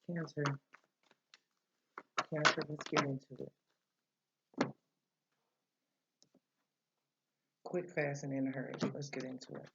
Cancer. Cancer, let's get into it. Quick, fast, and in a hurry. Let's get into it.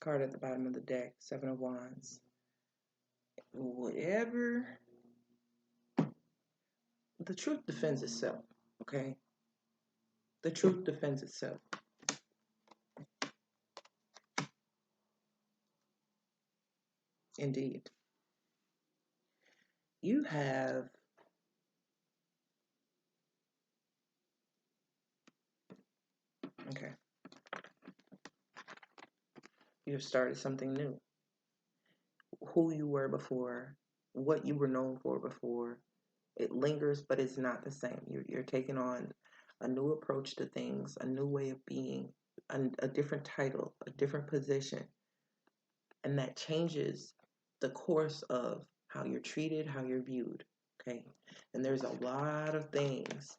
Card at the bottom of the deck, Seven of Wands. Whatever, the truth defends itself, okay? The truth defends itself. Indeed. You have okay. You've started something new. Who you were before, what you were known for before, it lingers, but it's not the same. You're taking on a new approach to things, a new way of being, a different title, a different position, and that changes the course of how you're treated, how you're viewed. Okay, and there's a lot of things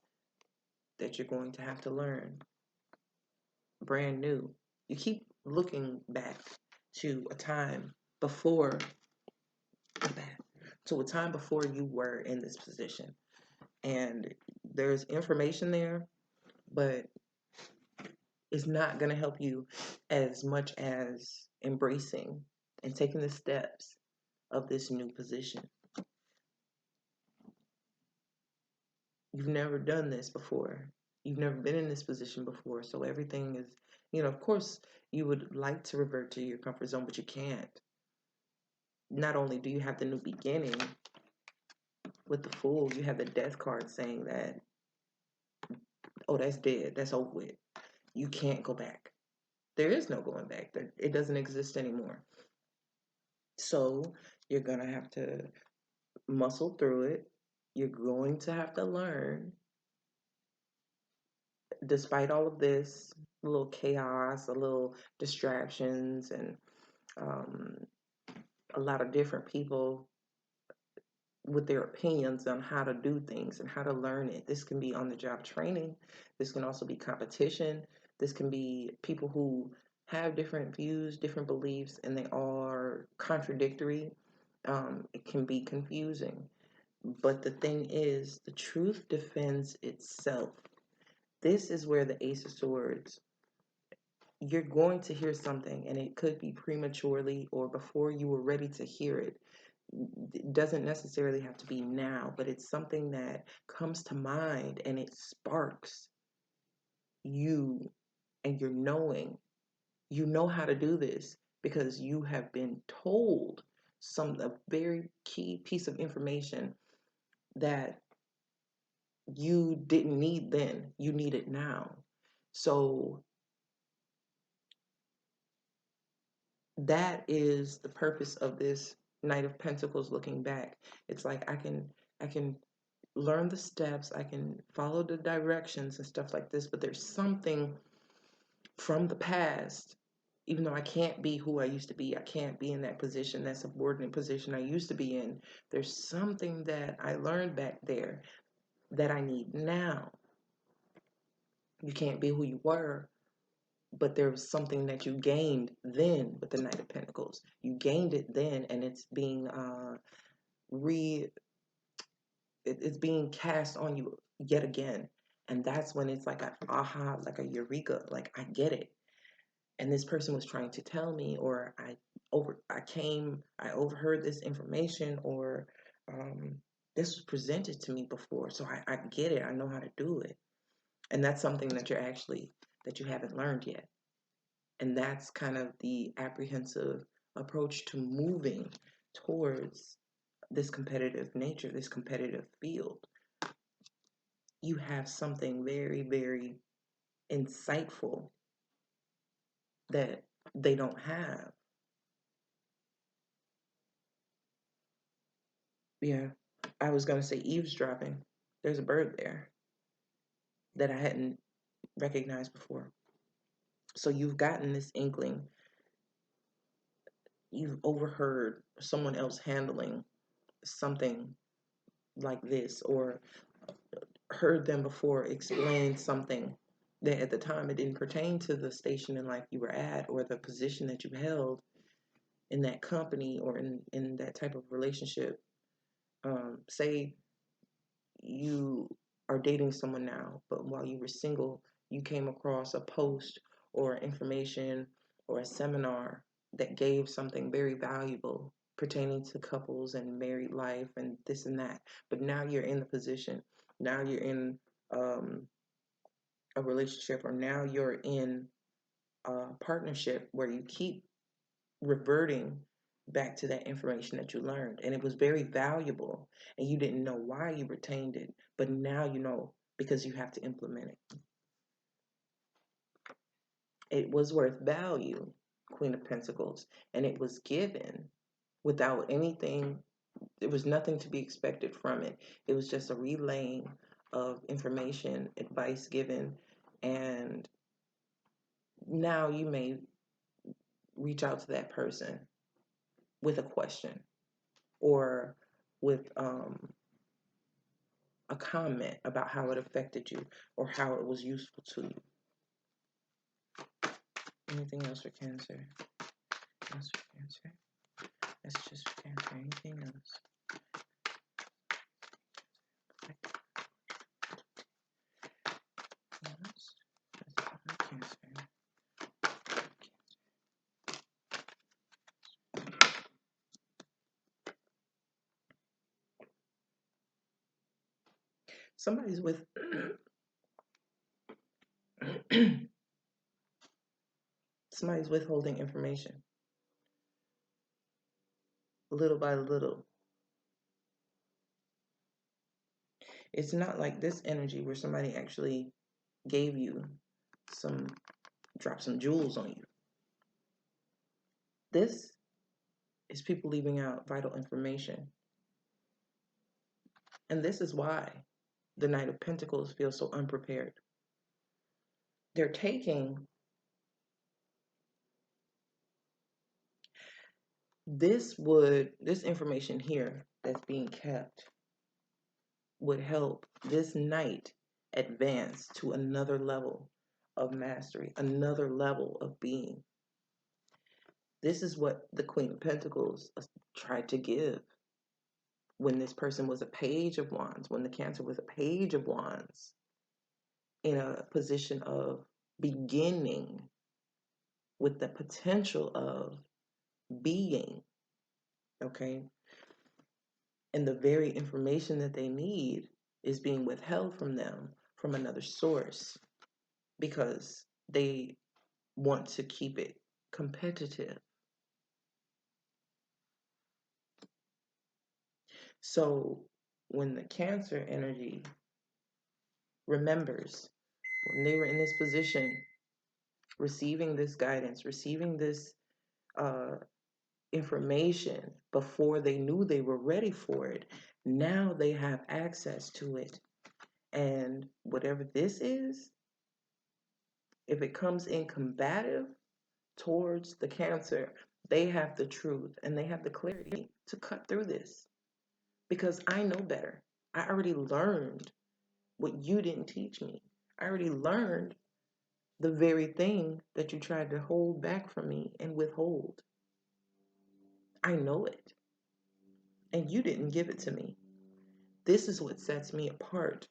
that you're going to have to learn, brand new. You keep looking back to a time before that, to a time before you were in this position, and there's information there, but it's not going to help you as much as embracing and taking the steps of this new position. You've never done this before. You've never been in this position before. So everything is, of course, you would like to revert to your comfort zone, but you can't. Not only do you have the new beginning with the Fool, you have the Death card saying that, oh, that's dead. That's over with. You can't go back. There is no going back. It doesn't exist anymore. So you're going to have to muscle through it. You're going to have to learn, despite all of this, a little chaos, a little distractions, and a lot of different people with their opinions on how to do things and how to learn it. This can be on the job training. This can also be competition. This can be people who have different views, different beliefs, and they are contradictory. It can be confusing. But the thing is, the truth defends itself. This is where the Ace of Swords, you're going to hear something, and it could be prematurely or before you were ready to hear it. It doesn't necessarily have to be now, but it's something that comes to mind and it sparks you and your knowing. You know how to do this because you have been told a very key piece of information that you didn't need then, you need it now. So that is the purpose of this Knight of Pentacles looking back. It's like I can learn the steps, I can follow the directions and stuff like this, but there's something from the past, even though I can't be who I used to be, I can't be in that position, that subordinate position I used to be in. There's something that I learned back there that I need now. You can't be who you were, but there was something that you gained then with the Knight of Pentacles. You gained it then, and it's being it's being cast on you yet again. And that's when it's like an aha, like a eureka, like I get it. And this person was trying to tell me, or I overheard this information, or this was presented to me before, so I get it. I know how to do it. And that's something that you haven't learned yet. And that's kind of the apprehensive approach to moving towards this competitive nature, this competitive field. You have something very, very insightful that they don't have. Yeah, I was going to say eavesdropping. There's a bird there that I hadn't recognized before. So you've gotten this inkling. You've overheard someone else handling something like this, or heard them before explain something that at the time it didn't pertain to the station in life you were at or the position that you held in that company or in that type of relationship. Say you are dating someone now, but while you were single, you came across a post or information or a seminar that gave something very valuable pertaining to couples and married life and this and that. But now you're in the position, now you're in a relationship, or now you're in a partnership where you keep reverting back to that information that you learned. And it was very valuable, and you didn't know why you retained it, but now you know because you have to implement it. It was worth value, Queen of Pentacles, and it was given without anything. There was nothing to be expected from it. It was just a relaying of information, advice given, and now you may reach out to that person with a question or with a comment about how it affected you or how it was useful to you. Anything else for Cancer? Else for Cancer? That's just for Cancer. Anything else? Yes. That's for Cancer. Somebody's with somebody's withholding information little by little. It's not like this energy where somebody actually gave you dropped some jewels on you. This is people leaving out vital information. And this is why the Knight of Pentacles feels so unprepared. They're taking this information here that's being kept would help this knight advance to another level of mastery, another level of being. This is what the Queen of Pentacles tried to give when this person was a Page of Wands, when the Cancer was a Page of Wands, in a position of beginning with the potential of being, okay? And the very information that they need is being withheld from them from another source because they want to keep it competitive. So when the Cancer energy remembers when they were in this position, receiving this guidance, receiving this information before they knew they were ready for it, now they have access to it. And whatever this is, if it comes in combative towards the Cancer, they have the truth and they have the clarity to cut through this. Because I know better. I already learned what you didn't teach me. I already learned the very thing that you tried to hold back from me and withhold. I know it. And you didn't give it to me. This is what sets me apart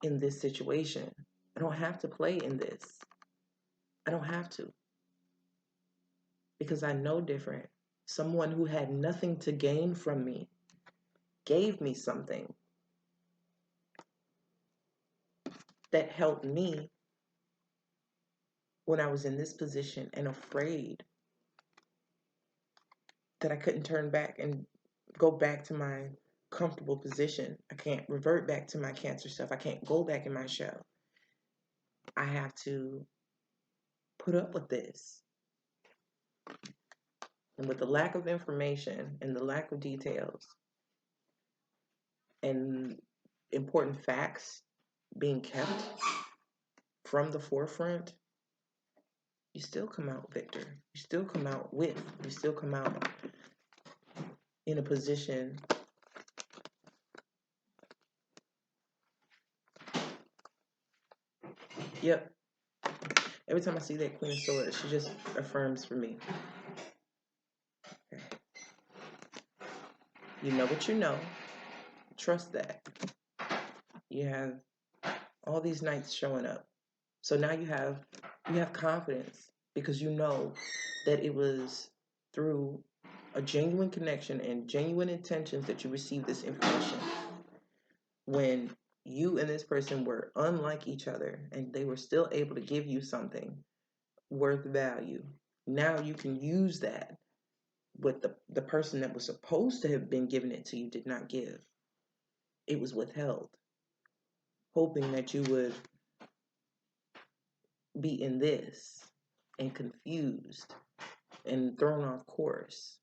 in this situation. I don't have to play in this. I don't have to. Because I know different. Someone who had nothing to gain from me gave me something that helped me when I was in this position and afraid that I couldn't turn back and go back to my comfortable position. I can't revert back to my Cancer self. I can't go back in my shell. I have to put up with this. And with the lack of information and the lack of details and important facts being kept from the forefront, you still come out victor. You still come out you still come out in a position Yep. Every time I see that Queen of Swords, she just affirms for me. Okay. You know what you know. Trust that. You have all these knights showing up. So now you have confidence because you know that it was through a genuine connection and genuine intentions that you received this information. When you and this person were unlike each other and they were still able to give you something worth value, now you can use that with the person that was supposed to have been giving it to you did not give. It was withheld, hoping that you would be in this and confused and thrown off course.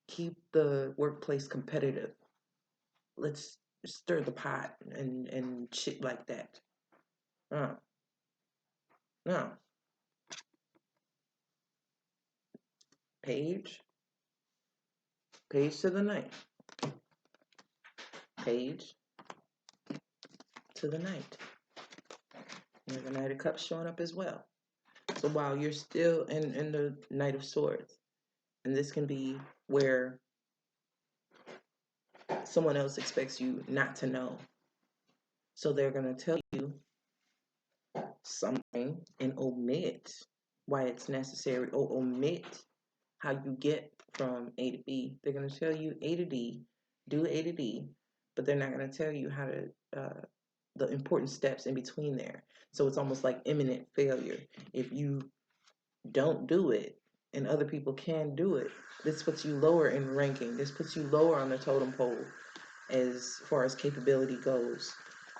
Keep the workplace competitive. Let's stir the pot and shit like that. No. Page to the knight. Page to the knight. You have the Knight of Cups showing up as well. So while you're still in the Knight of Swords, and this can be where someone else expects you not to know. So they're going to tell you something and omit why it's necessary, or omit how you get from A to B. They're going to tell you A to D, do A to D, but they're not going to tell you how to the important steps in between there. So it's almost like imminent failure. If you don't do it and other people can do it, this puts you lower in ranking. This puts you lower on the totem pole as far as capability goes,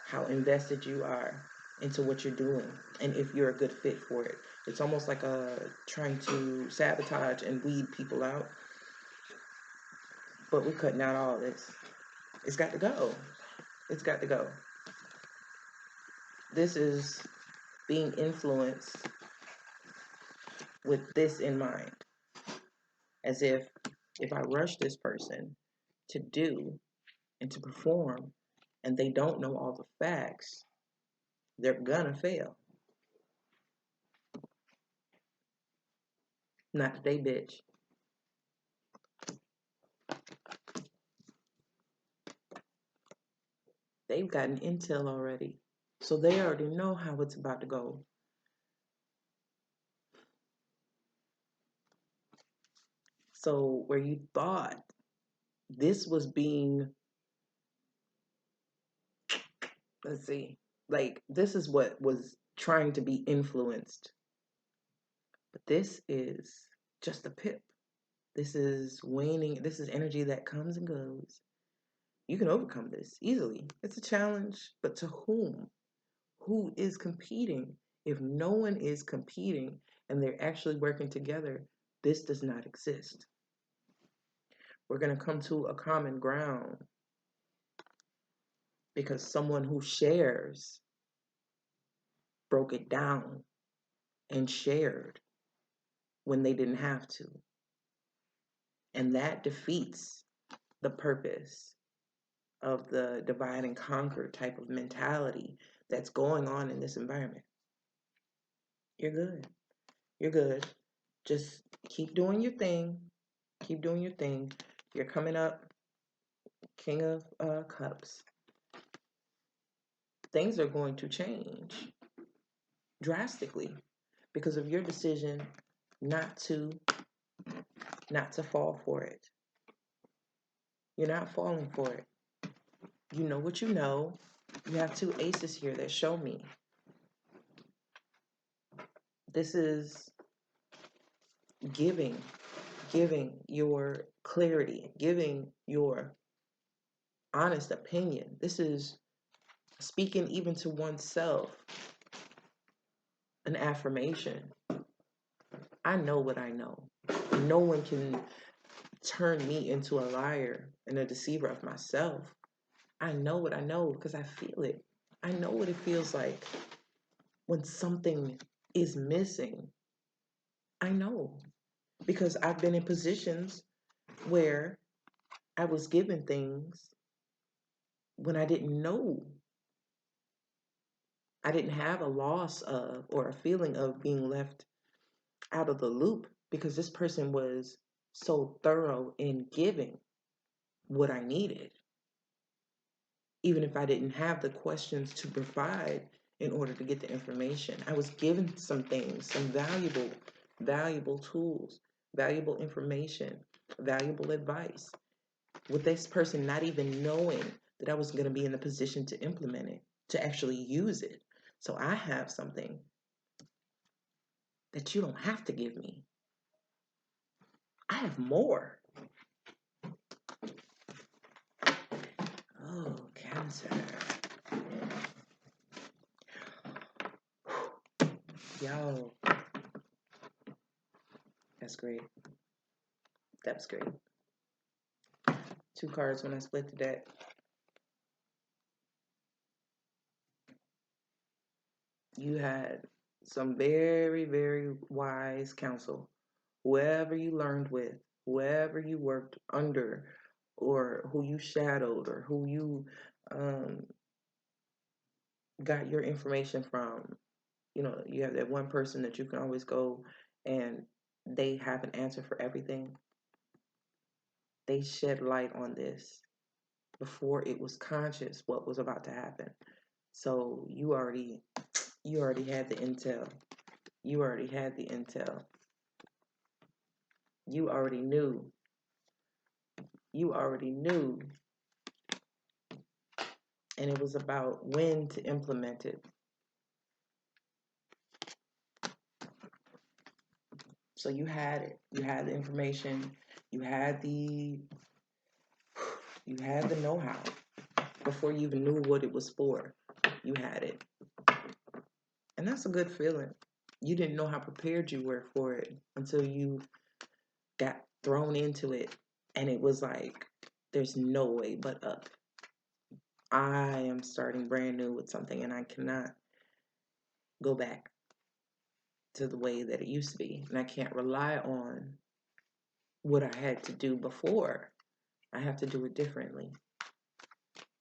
how invested you are into what you're doing, and if you're a good fit for it. It's almost like trying to sabotage and weed people out. But we're cutting out all this. It's got to go. It's got to go. This is being influenced with this in mind. As if I rush this person to do and to perform and they don't know all the facts, they're gonna fail. Not today, bitch. They've gotten intel already. So they already know how it's about to go. So where you thought this was being, let's see, like this is what was trying to be influenced. But this is just a pip. This is waning. This is energy that comes and goes. You can overcome this easily. It's a challenge, but to whom? Who is competing? If no one is competing and they're actually working together, this does not exist. We're going to come to a common ground because someone who shares broke it down and shared when they didn't have to. And that defeats the purpose of the divide and conquer type of mentality that's going on in this environment. You're good. You're good. Just keep doing your thing. Keep doing your thing. You're coming up, King of Cups. Things are going to change drastically because of your decision not to fall for it. You're not falling for it. You know what you know. You have two aces here that show me. This is giving your clarity, giving your honest opinion. This is speaking even to oneself, an affirmation. I know what I know. No one can turn me into a liar and a deceiver of myself. I know what I know because I feel it. I know what it feels like when something is missing. I know because I've been in positions where I was given things when I didn't know I didn't have a loss of or a feeling of being left out of the loop because this person was so thorough in giving what I needed, even if I didn't have the questions to provide in order to get the information. I was given some things, some valuable tools, valuable information, valuable advice, with this person not even knowing that I was going to be in the position to implement it, to actually use it. So I have something that you don't have to give me. I have more. Oh, Cancer. Yo, that's great. That's great. 2 cards when I split the deck. You had some very, very wise counsel. Whoever you learned with, whoever you worked under, or who you shadowed, or who you got your information from. You know, you have that one person that you can always go and they have an answer for everything. They shed light on this before it was conscious what was about to happen. So you already had the intel. You already had the intel. You already knew. You already knew. And it was about when to implement it. So you had it. You had the information. You had the know-how before you even knew what it was for. You had it. And that's a good feeling. You didn't know how prepared you were for it until you got thrown into it. And it was like, there's no way but up. I am starting brand new with something and I cannot go back to the way that it used to be. And I can't rely on what I had to do before. I have to do it differently.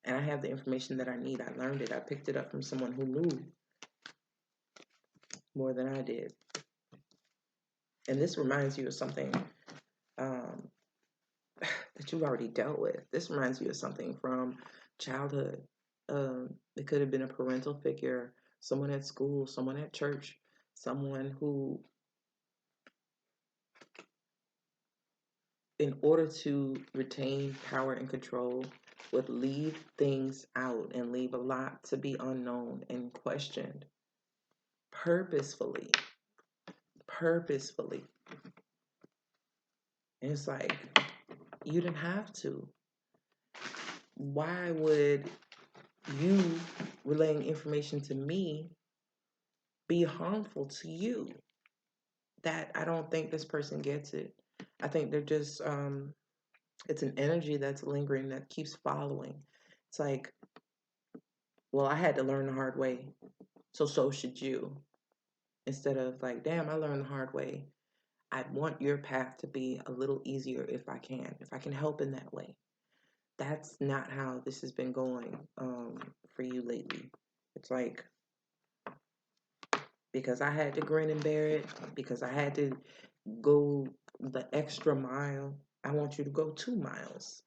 And I have the information that I need. I learned it. I picked it up from someone who knew more than I did. And this reminds you of something that you've already dealt with. This reminds you of something from childhood. It could have been a parental figure, someone at school, someone at church, someone who, in order to retain power and control, would leave things out and leave a lot to be unknown and questioned purposefully. And it's like, you didn't have to. Why would you relaying information to me be harmful to you? That I don't think this person gets it. I think they're just it's an energy that's lingering that keeps following. It's like, well, I had to learn the hard way, so should you. Instead of like, damn, I learned the hard way. I want your path to be a little easier if I can help in that way. That's not how this has been going for you lately. It's like, because I had to grin and bear it, because I had to go the extra mile, I want you to go 2 miles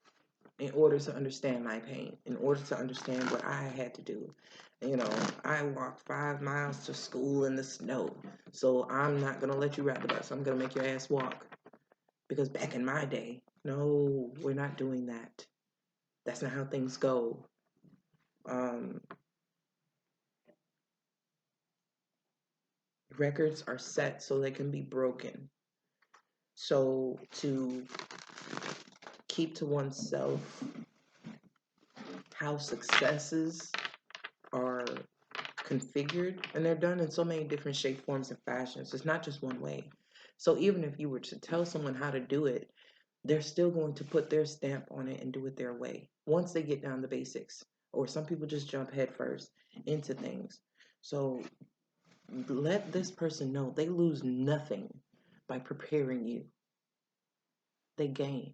in order to understand my pain, in order to understand what I had to do. You know, I walked 5 miles to school in the snow, so I'm not going to let you ride the bus. I'm going to make your ass walk. Because back in my day, no, we're not doing that. That's not how things go. Records are set so they can be broken. So to keep to oneself how successes are configured, and they're done in so many different shape, forms, and fashions. It's not just one way. So even if you were to tell someone how to do it, they're still going to put their stamp on it and do it their way once they get down the basics. Or some people just jump headfirst into things. So let this person know they lose nothing by preparing you. They gain.